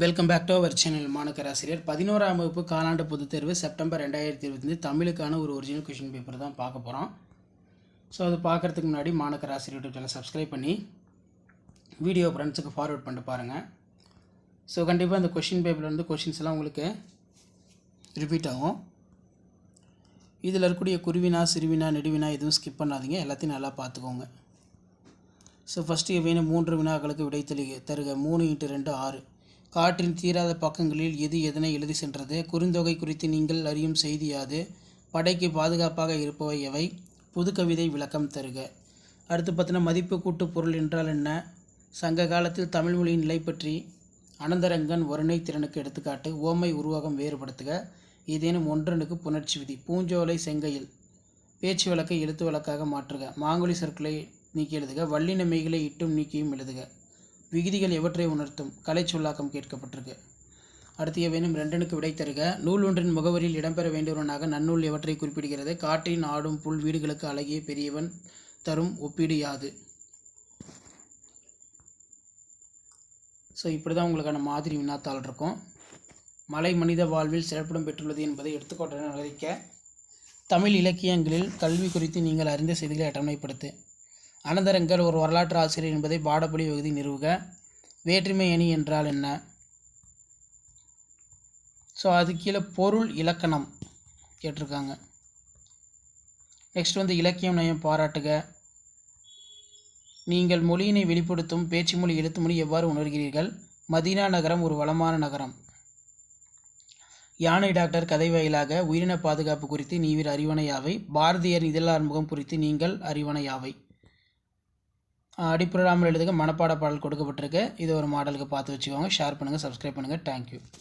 Welcome back to our channel. மாணக்கராசிரியர் 11ஆம் வகுப்பு காலாண்டு பொதுத் தேர்வு செப்டம்பர் 2025 தமிழுக்கான ஒரு ஒரிஜினல் கொஷின் பேப்பர் தான் பார்க்க போகிறோம். ஸோ அது பார்க்குறதுக்கு முன்னாடி மாணக்கராசிரியர் யூடியூப் சேனல் சப்ஸ்கிரைப் பண்ணி வீடியோ ஃப்ரெண்ட்ஸுக்கு ஃபார்வர்ட் பண்ணிட்டு பாருங்கள். ஸோ கண்டிப்பாக இந்த கொஷின் பேப்பரில் வந்து கொஷின்ஸ் எல்லாம் உங்களுக்கு ரிப்பீட் ஆகும். இதில் இருக்கக்கூடிய குருவினா சிறுவினா நெடுவினா எதுவும் ஸ்கிப் பண்ணாதீங்க, எல்லாத்தையும் நல்லா பார்த்துக்கோங்க. ஸோ ஃபஸ்ட்டு இவையான 3 வினாக்களுக்கு விடை தருக. 3x2 6. காற்றின் தீராத பக்கங்களில் எது எதனை எழுதி சென்றது? குறுந்தொகை குறித்து நீங்கள் அறியும் செய்தி யாது? படைக்கு பாதுகாப்பாக இருப்பவை எவை? புதுக்கவிதை விளக்கம் தருக. அடுத்து பார்த்தீங்கன்னா, மதிப்பு கூட்டு பொருள் என்றால் என்ன? சங்க காலத்தில் தமிழ் மொழியின் நிலை பற்றி அனந்தரங்கன் வருணை திறனுக்கு எடுத்துக்காட்டு. ஓமை உருவகம் வேறுபடுத்துக. ஏதேனும் ஒன்றனுக்கு புணர்ச்சி விதி. பூஞ்சோலை செங்கையில். பேச்சு வழக்கை எழுத்து வழக்காக மாற்றுக. மாங்குழி சொற்களை நீக்கி எழுதுக. வல்லின மெய்களை இட்டும் நீக்கியும் எழுதுக. விகுதிகள் எவற்றை உணர்த்தும்? கலை சொல்லாக்கம் கேட்கப்பட்டிருக்கு. அடுத்து ஏவேனும் 2னுக்கு விடை தருக. நூல் ஒன்றின் முகவரியில் இடம்பெற வேண்டியவனாக நன்னூல் எவற்றை குறிப்பிடுகிறது? காற்றின் ஆடும் புல் வீடுகளுக்கு அழகிய பெரியவன் தரும் ஒப்பீடு யாது? ஸோ இப்படி தான் உங்களுக்கான மாதிரி வினாத்தாள் இருக்கும். மலை மனித வாழ்வில் சிறப்பிடம் பெற்றுள்ளது என்பதை எடுத்துக்கொண்டு நிகழ்க்க. தமிழ் இலக்கியங்களில் கல்வி குறித்து நீங்கள் அறிந்த செய்திகளை அட்டவணைப்படுத்து. அனந்தரங்கர் ஒரு வரலாற்று ஆசிரியர் என்பதை பாடப்படி பகுதி நிறுவுக. வேற்றுமை அணி என்றால் என்ன? ஸோ அது கீழே பொருள் இலக்கணம் கேட்டிருக்காங்க. நெக்ஸ்ட் வந்து இலக்கியம் நயம் பாராட்டுக. நீங்கள் மொழியினை வெளிப்படுத்தும் பேச்சு மொழி எழுத்து மொழி எவ்வாறு உணர்கிறீர்கள்? மதீனா நகரம் ஒரு வளமான நகரம். யானை டாக்டர் கதை வாயிலாக உயிரின பாதுகாப்பு குறித்து நீவிர் அறிவன யாவை? பாரதியர் இதழ் ஆறுமுகம் குறித்து நீங்கள் அறிவன யாவை? அடிப்புறாமல் எழுதுக. மனப்பாட பாடல் கொடுக்கப்பட்டிருக்கு. இது ஒரு மாடலுக்கு பார்த்து வச்சுக்கோங்க. ஷேர் பண்ணுங்கள், சப்ஸ்கிரைப் பண்ணுங்கள். தேங்க்யூ.